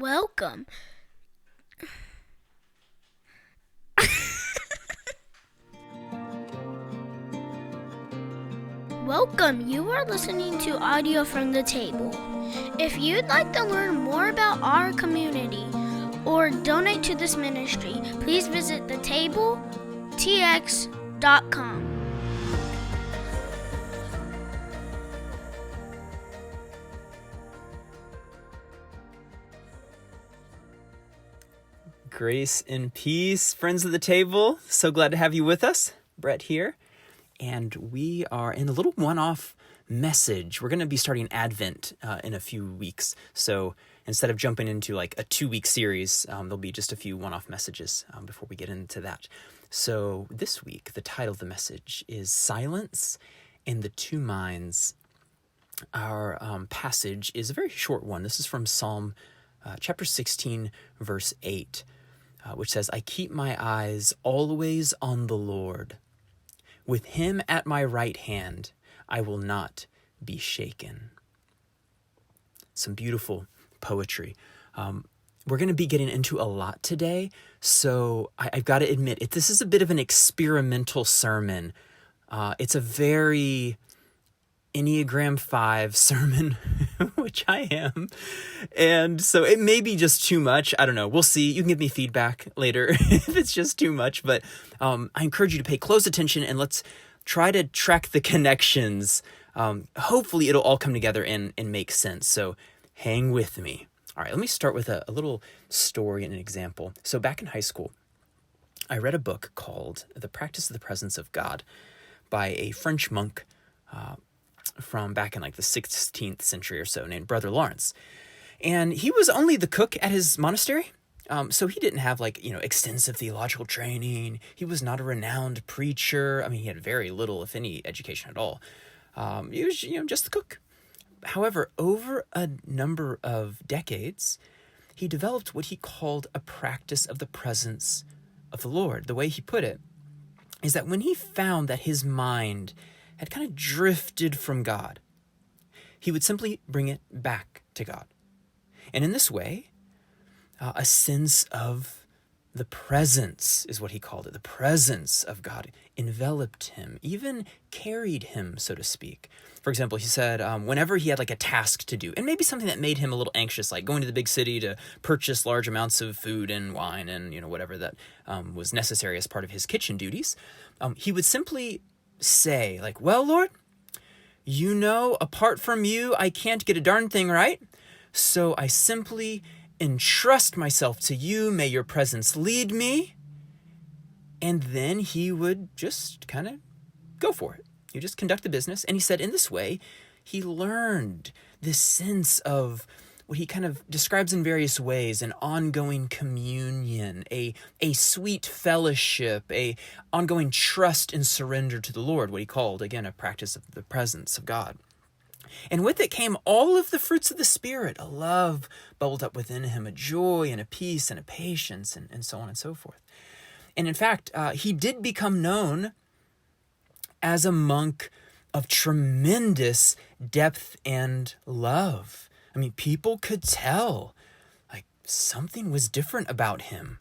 Welcome. Welcome. You are listening to audio from the table. If you'd like to learn more about our community or donate to this ministry, please visit thetabletx.com. Grace and peace, friends of the table. So glad to have you with us. Brett here. And we are in a little one-off message. We're going to be starting Advent in a few weeks. So instead of jumping into like a 2-week series, there'll be just a few one-off messages before we get into that. So this week, the title of the message is Silence and the Two Minds. Our passage is a very short one. This is from Psalm chapter 16, verse 8. Which says, I keep my eyes always on the Lord. With him at my right hand, I will not be shaken. Some beautiful poetry. We're going to be getting into a lot today, so I've got to admit, this is a bit of an experimental sermon. It's a very Enneagram 5 sermon, which I am. And so it may be just too much. I don't know. We'll see. You can give me feedback later if it's just too much. But I encourage you to pay close attention and let's try to track the connections. Hopefully it'll all come together and make sense. So hang with me. All right, let me start with a little story and an example. So back in high school, I read a book called The Practice of the Presence of God by a French monk from back in like the 16th century or so, named Brother Lawrence. And he was only the cook at his monastery. So he didn't have extensive theological training. He was not a renowned preacher. I mean, he had very little, if any, education at all. He was, just the cook. However, over a number of decades, he developed what he called a practice of the presence of the Lord. The way he put it is that when he found that his mind had kind of drifted from God, he would simply bring it back to God. And in this way, a sense of the presence is what he called it. The presence of God enveloped him, even carried him, so to speak. For example, he said whenever he had a task to do, and maybe something that made him a little anxious, like going to the big city to purchase large amounts of food and wine and whatever that was necessary as part of his kitchen duties, he would simply say, well, Lord, apart from you, I can't get a darn thing right. So I simply entrust myself to you. May your presence lead me. And then he would just kind of go for it. You just conduct the business. And he said in this way, he learned this sense of what he kind of describes in various ways, an ongoing communion, a sweet fellowship, a ongoing trust and surrender to the Lord, what he called, again, a practice of the presence of God. And with it came all of the fruits of the Spirit. A love bubbled up within him, a joy and a peace and a patience, and so on and so forth. And in fact, he did become known as a monk of tremendous depth and love. I mean, people could tell something was different about him.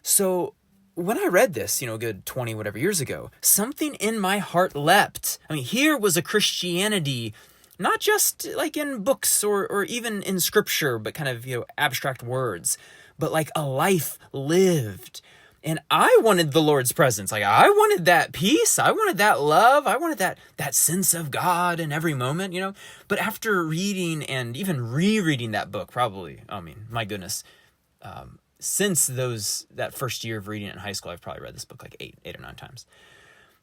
So when I read this, a good 20 whatever years ago, something in my heart leapt. I mean, here was a Christianity, not just in books or even in scripture, but kind of, abstract words, but a life lived. And I wanted the Lord's presence. I wanted that peace. I wanted that love. I wanted that sense of God in every moment, But after reading and even rereading that book, probably, my goodness, since that first year of reading it in high school, I've probably read this book eight or 9 times.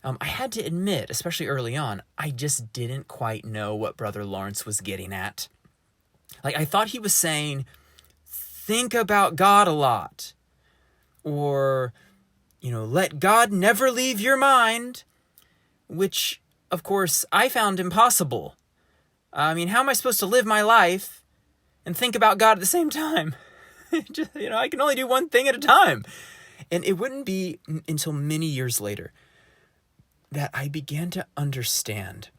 I had to admit, especially early on, I just didn't quite know what Brother Lawrence was getting at. I thought he was saying, think about God a lot. Or, let God never leave your mind, which, of course, I found impossible. I mean, how am I supposed to live my life and think about God at the same time? I can only do one thing at a time. And it wouldn't be until many years later that I began to understand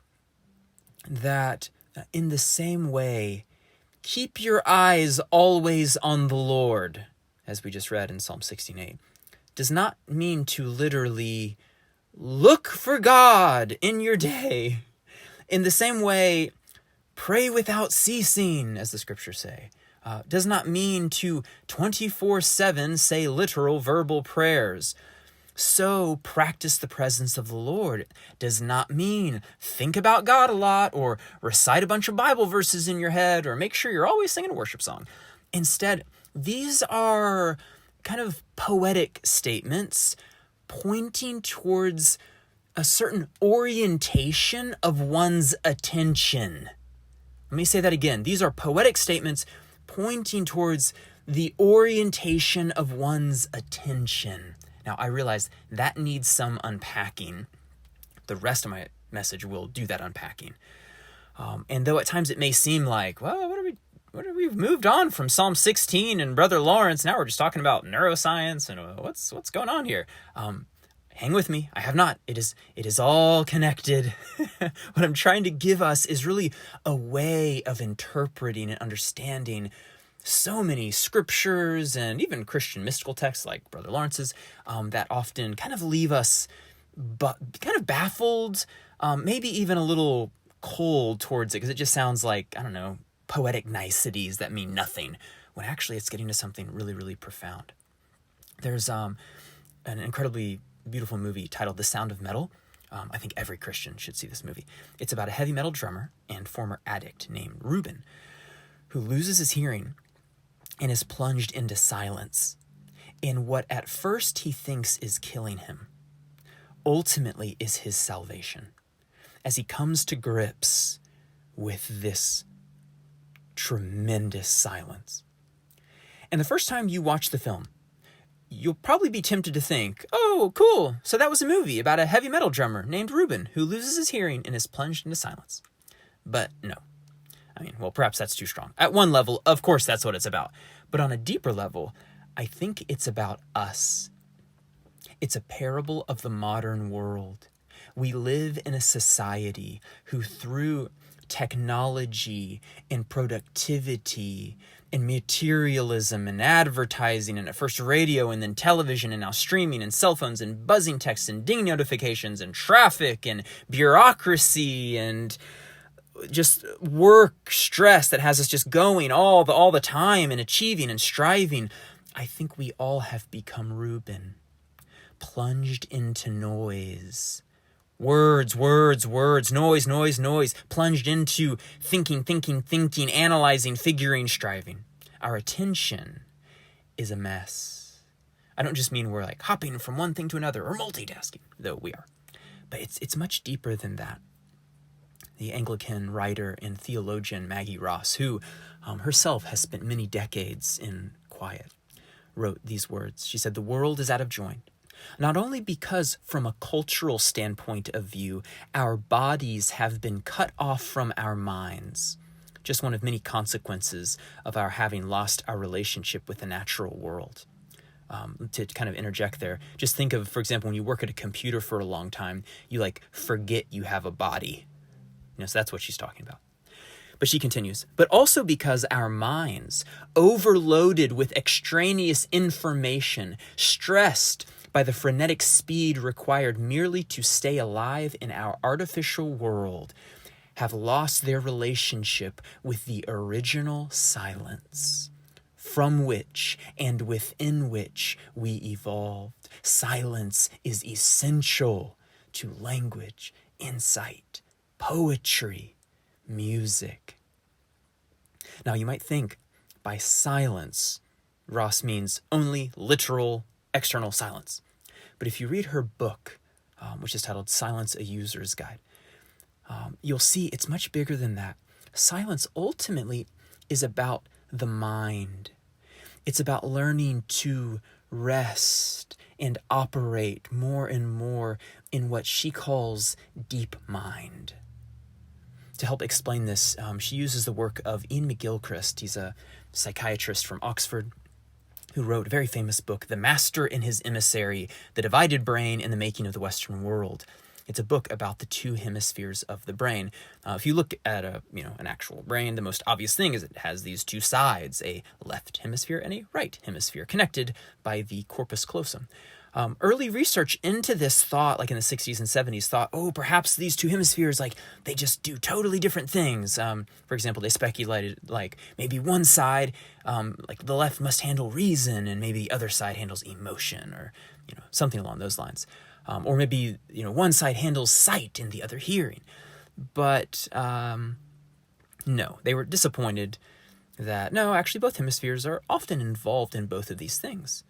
that in the same way keep your eyes always on the Lord, as we just read in Psalm 16:8, does not mean to literally look for God in your day. In the same way, pray without ceasing, as the scriptures say, does not mean to 24/7 say literal verbal prayers. So practice the presence of the Lord does not mean think about God a lot or recite a bunch of Bible verses in your head or make sure you're always singing a worship song. Instead, these are kind of poetic statements pointing towards a certain orientation of one's attention. Let me say that again. These are poetic statements pointing towards the orientation of one's attention. Now, I realize that needs some unpacking. The rest of my message will do that unpacking. And though at times it may seem like, well, we've moved on from Psalm 16 and Brother Lawrence. Now we're just talking about neuroscience and what's going on here. Hang with me. I have not. It is all connected. What I'm trying to give us is really a way of interpreting and understanding so many scriptures and even Christian mystical texts like Brother Lawrence's that often kind of leave us kind of baffled, maybe even a little cold towards it because it just sounds like, I don't know, poetic niceties that mean nothing, when actually it's getting to something really, really profound. There's an incredibly beautiful movie titled The Sound of Metal. I think every Christian should see this movie. It's about a heavy metal drummer and former addict named Reuben, who loses his hearing and is plunged into silence in what at first he thinks is killing him, ultimately is his salvation, as he comes to grips with this tremendous silence. And the first time you watch the film, you'll probably be tempted to think, oh, cool, so that was a movie about a heavy metal drummer named Reuben who loses his hearing and is plunged into silence. But no. I mean, well, perhaps that's too strong. At one level, of course, that's what it's about. But on a deeper level, I think it's about us. It's a parable of the modern world. We live in a society who, through technology and productivity and materialism and advertising, and at first radio and then television and now streaming and cell phones and buzzing texts and ding notifications and traffic and bureaucracy and just work stress that has us just going all the time and achieving and striving, I think we all have become Reuben, plunged into noise. Words, noise, plunged into thinking, analyzing, figuring, striving. Our attention is a mess. I don't just mean we're like hopping from one thing to another or multitasking, though we are. But it's much deeper than that. The Anglican writer and theologian Maggie Ross, who herself has spent many decades in quiet, wrote these words. She said, "The world is out of joint, not only because from a cultural standpoint of view, our bodies have been cut off from our minds, just one of many consequences of our having lost our relationship with the natural world." To kind of interject there, just think of, for example, when you work at a computer for a long time, you forget you have a body. So that's what she's talking about. But she continues, but also because our minds, overloaded with extraneous information, stressed by the frenetic speed required merely to stay alive in our artificial world, have lost their relationship with the original silence, from which and within which we evolved. Silence is essential to language, insight, poetry, music. Now you might think by silence, Ross means only literal external silence. But if you read her book, which is titled Silence, a User's Guide, you'll see it's much bigger than that. Silence ultimately is about the mind. It's about learning to rest and operate more and more in what she calls deep mind. To help explain this, she uses the work of Ian McGilchrist. He's a psychiatrist from Oxford who wrote a very famous book, The Master and His Emissary, The Divided Brain and the Making of the Western World. It's a book about the two hemispheres of the brain. If you look at an actual brain, the most obvious thing is it has these two sides, a left hemisphere and a right hemisphere, connected by the corpus callosum. Early research into this thought, like in the 60s and 70s, thought, perhaps these two hemispheres, like, they just do totally different things. For example, they speculated, like, maybe one side, like the left must handle reason, and maybe the other side handles emotion, or, something along those lines. Or maybe, one side handles sight and the other hearing. But, no, they were disappointed that, no, actually both hemispheres are often involved in both of these things.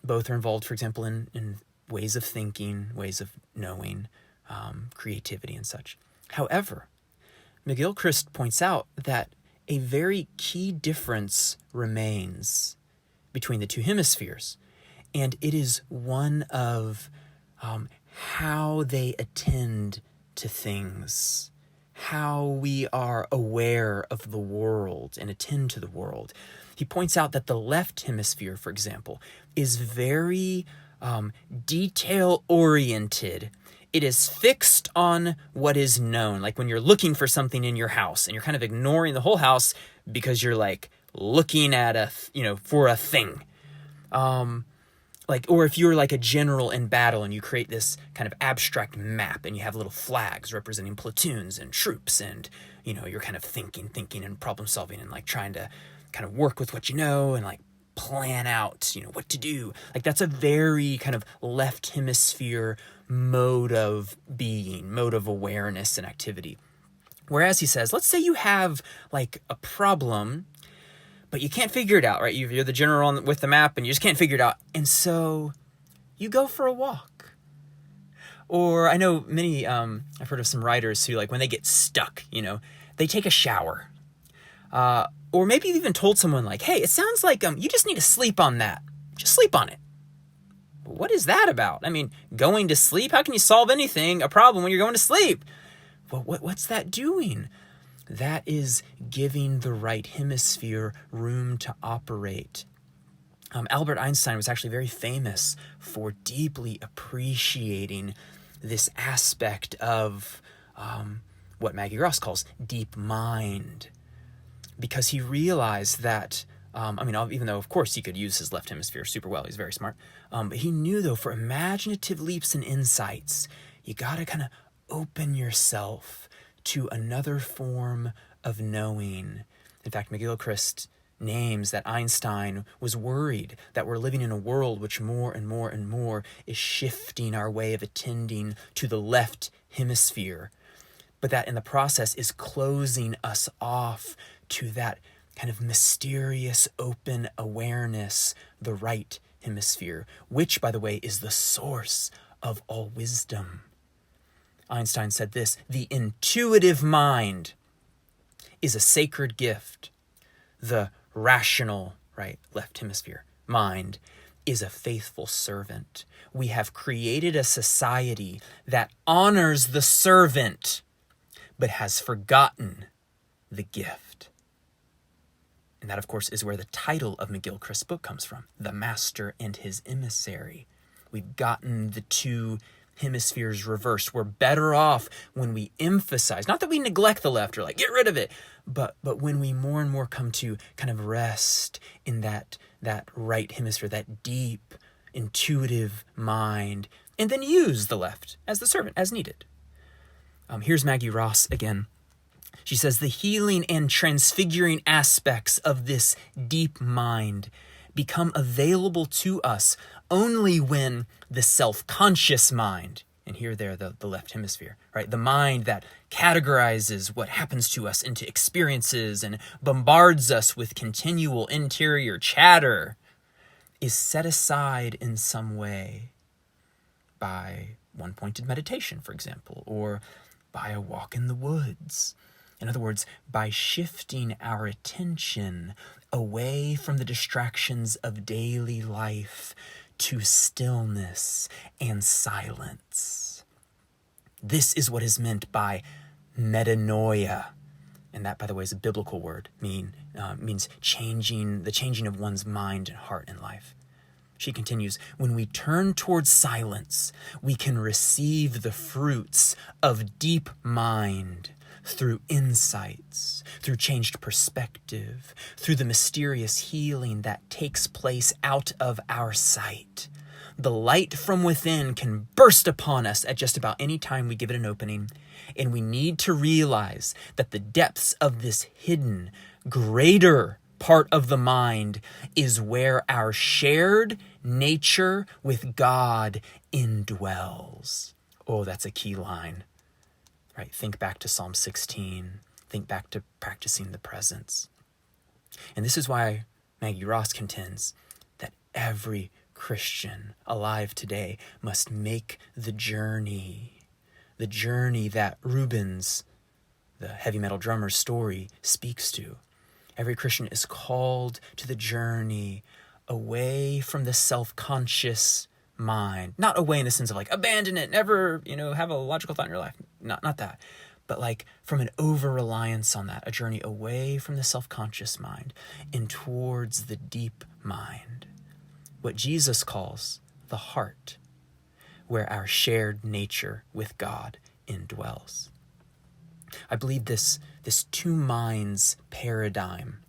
Both are involved, for example, in ways of thinking, ways of knowing, creativity and such. However, McGilchrist points out that a very key difference remains between the two hemispheres, and it is one of how they attend to things, how we are aware of the world and attend to the world. He points out that the left hemisphere, for example, is very detail-oriented. It is fixed on what is known. Like when you're looking for something in your house and you're kind of ignoring the whole house because you're like looking at for a thing. Or if you're like a general in battle and you create this kind of abstract map and you have little flags representing platoons and troops, and you're kind of thinking and problem solving and like trying to kind of work with what you know and like plan out what to do. Like that's a very kind of left hemisphere mode of being, mode of awareness and activity. Whereas he says, let's say you have like a problem, but you can't figure it out, right? You're the general with the map and you just can't figure it out. And so you go for a walk. Or I know many, I've heard of some writers who, like, when they get stuck, they take a shower. Or maybe you've even told someone, like, hey, it sounds like you just need to sleep on that. Just sleep on it. What is that about? I mean, going to sleep? How can you solve a problem when you're going to sleep? Well, what's that doing? That is giving the right hemisphere room to operate. Albert Einstein was actually very famous for deeply appreciating this aspect of what Maggie Ross calls deep mind, because he realized that, even though, of course, he could use his left hemisphere super well, he's very smart, but he knew, though, for imaginative leaps and insights, you got to kind of open yourself to another form of knowing. In fact, McGilchrist names that Einstein was worried that we're living in a world which more and more and more is shifting our way of attending to the left hemisphere, but that in the process is closing us off to that kind of mysterious open awareness, the right hemisphere, which, by the way, is the source of all wisdom. Einstein said this: the intuitive mind is a sacred gift. The rational, right, left hemisphere mind is a faithful servant. We have created a society that honors the servant, but has forgotten the gift. And that, of course, is where the title of McGilchrist's book comes from, The Master and His Emissary. We've gotten the two hemispheres reversed. We're better off when we emphasize, not that we neglect the left or like get rid of it, but when we more and more come to kind of rest in that right hemisphere, that deep, intuitive mind, and then use the left as the servant, as needed. Here's Maggie Ross again. She says, the healing and transfiguring aspects of this deep mind become available to us only when the self-conscious mind, and here there the left hemisphere, right? The mind that categorizes what happens to us into experiences and bombards us with continual interior chatter, is set aside in some way by one-pointed meditation, for example, or by a walk in the woods. In other words, by shifting our attention away from the distractions of daily life to stillness and silence. This is what is meant by metanoia. And that, by the way, is a biblical word, means changing of one's mind and heart and life. She continues, when we turn towards silence, we can receive the fruits of deep mind through insights, through changed perspective, through the mysterious healing that takes place out of our sight. The light from within can burst upon us at just about any time we give it an opening, and we need to realize that the depths of this hidden, greater part of the mind is where our shared nature with God indwells. Oh, that's a key line, right? Think back to Psalm 16. Think back to practicing the presence. And this is why Maggie Ross contends that every Christian alive today must make the journey that Rubens, the heavy metal drummer's story, speaks to. Every Christian is called to the journey away from the self-conscious mind. Not away in the sense of like, abandon it, never, have a logical thought in your life. Not that. But like from an over-reliance on that, a journey away from the self-conscious mind and towards the deep mind. What Jesus calls the heart, where our shared nature with God indwells. I believe this two minds paradigm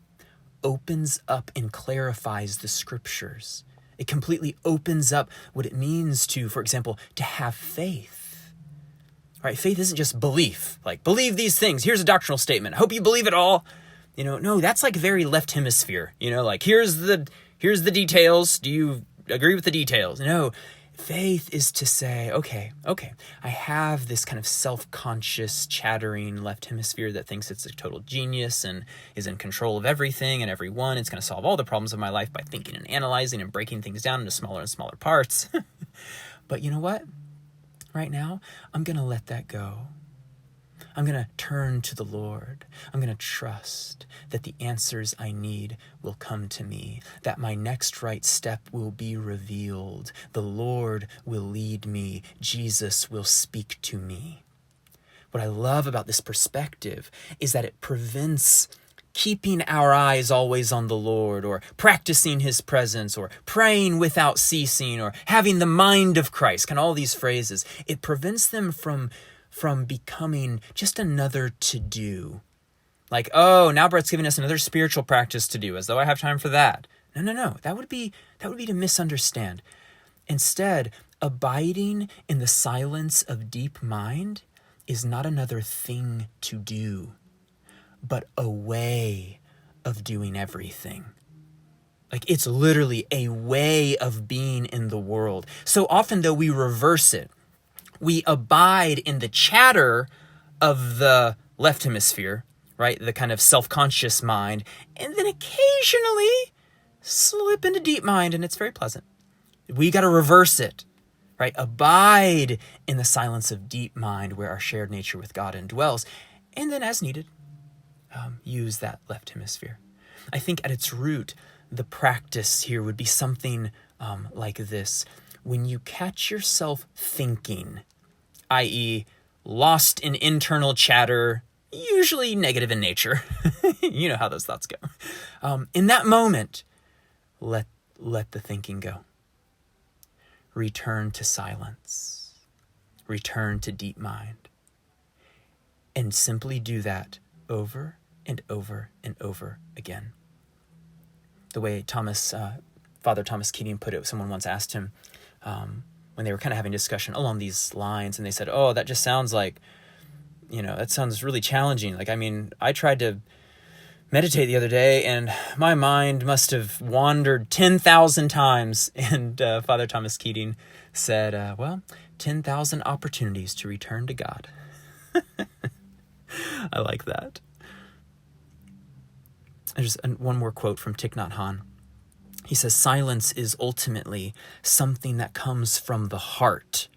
opens up and clarifies the scriptures. It completely opens up what it means to, for example, to have faith. Right? Faith isn't just belief. Like, believe these things. Here's a doctrinal statement. I hope you believe it all. No, that's like very left hemisphere. Like, here's the details. Do you agree with the details? No. Faith is to say, okay, I have this kind of self-conscious, chattering left hemisphere that thinks it's a total genius and is in control of everything and everyone. It's going to solve all the problems of my life by thinking and analyzing and breaking things down into smaller and smaller parts. But you know what? Right now, I'm going to let that go. I'm going to turn to the Lord. I'm going to trust that the answers I need will come to me, that my next right step will be revealed. The Lord will lead me. Jesus will speak to me. What I love about this perspective is that it prevents keeping our eyes always on the Lord, or practicing his presence, or praying without ceasing, or having the mind of Christ, kind of all these phrases. It prevents them from becoming just another to-do. Like, oh, now Brett's giving us another spiritual practice to do, as though I have time for that. No. That would be to misunderstand. Instead, abiding in the silence of deep mind is not another thing to do, but a way of doing everything. Like, it's literally a way of being in the world. So often, though, we reverse it. We abide in the chatter of the left hemisphere, right? The kind of self-conscious mind, and then occasionally slip into deep mind, and it's very pleasant. We got to reverse it, right? Abide in the silence of deep mind where our shared nature with God indwells, and then as needed, use that left hemisphere. I think at its root, the practice here would be something like this. When you catch yourself thinking, i.e., lost in internal chatter, usually negative in nature. You know how those thoughts go. In that moment, let the thinking go. Return to silence. Return to deep mind. And simply do that over and over and over again. The way Father Thomas Keating put it, someone once asked him, when they were kind of having a discussion along these lines, and they said, oh, that just sounds like, that sounds really challenging. Like, I tried to meditate the other day, and my mind must have wandered 10,000 times. And Father Thomas Keating said, 10,000 opportunities to return to God. I like that. There's one more quote from Thich Nhat Hanh. He says, silence is ultimately something that comes from the heart.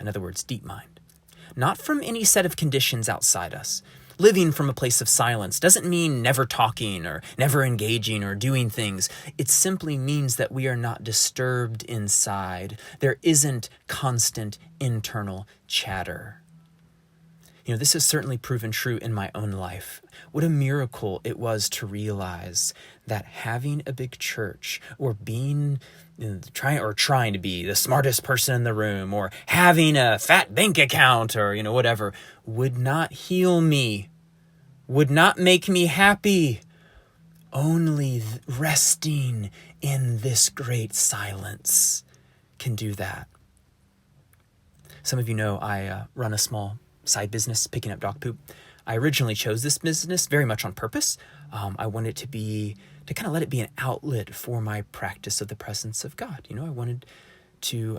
In other words, deep mind. Not from any set of conditions outside us. Living from a place of silence doesn't mean never talking or never engaging or doing things. It simply means that we are not disturbed inside. There isn't constant internal chatter. This has certainly proven true in my own life. What a miracle it was to realize that having a big church, or being trying to be the smartest person in the room, or having a fat bank account, or whatever, would not heal me, would not make me happy. Only resting in this great silence can do that. Some of you know I run a small side business picking up dog poop. I originally chose this business very much on purpose. I wanted to kind of let it be an outlet for my practice of the presence of God. I wanted to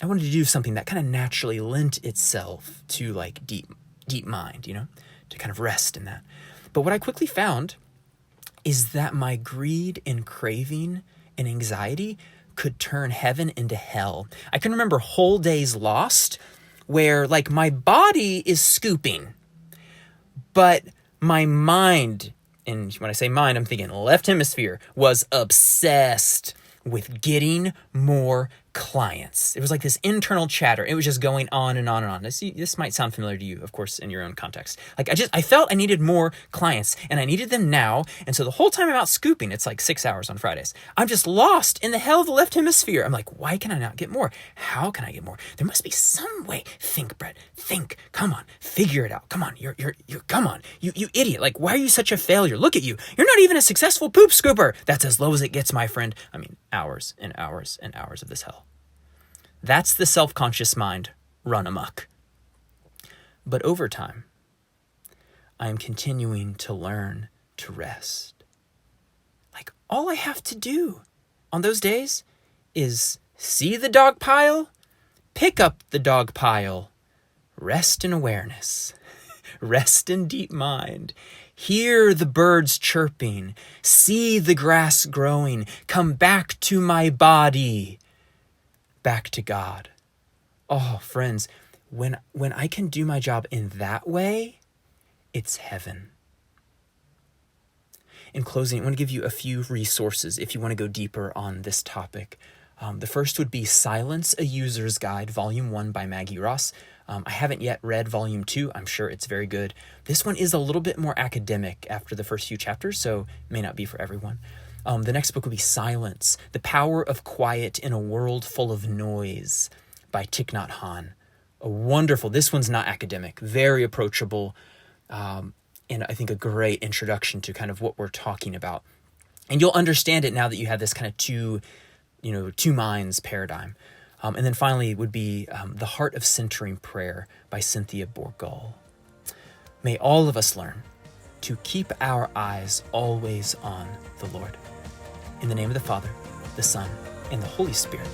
do something that kind of naturally lent itself to like deep mind, to kind of rest in that. But what I quickly found is that my greed and craving and anxiety could turn heaven into hell. I can remember whole days lost where like my body is scooping, but my mind, and when I say mind, I'm thinking left hemisphere, was obsessed with getting more clients. It was like this internal chatter. It was just going on and on and on. This might sound familiar to you, of course, in your own context. Like I felt I needed more clients, and I needed them now. And so the whole time I'm out scooping, it's like 6 hours on Fridays, I'm just lost in the hell of the left hemisphere. I'm like, why can I not get more? How can I get more? There must be some way. Think, Brett. Think. Come on. Figure it out. Come on. Come on. You idiot. Like, why are you such a failure? Look at you. You're not even a successful poop scooper. That's as low as it gets, my friend. I mean, hours and hours and hours of this hell. That's the self-conscious mind run amok. But over time, I am continuing to learn to rest. Like, all I have to do on those days is see the dog pile, pick up the dog pile, rest in awareness, rest in deep mind, hear the birds chirping, see the grass growing, come back to my body, back to God. Oh, friends, when I can do my job in that way, it's heaven. In closing, I want to give you a few resources if you want to go deeper on this topic. The first would be Silence, a User's Guide, Volume 1 by Maggie Ross. I haven't yet read Volume 2. I'm sure it's very good. This one is a little bit more academic after the first few chapters, so it may not be for everyone. The next book would be Silence, The Power of Quiet in a World Full of Noise by Thich Nhat Hanh. A wonderful, this one's not academic, very approachable, and I think a great introduction to kind of what we're talking about. And you'll understand it now that you have this kind of two minds paradigm. And then finally would be The Heart of Centering Prayer by Cynthia Bourgall. May all of us learn to keep our eyes always on the Lord. In the name of the Father, the Son, and the Holy Spirit.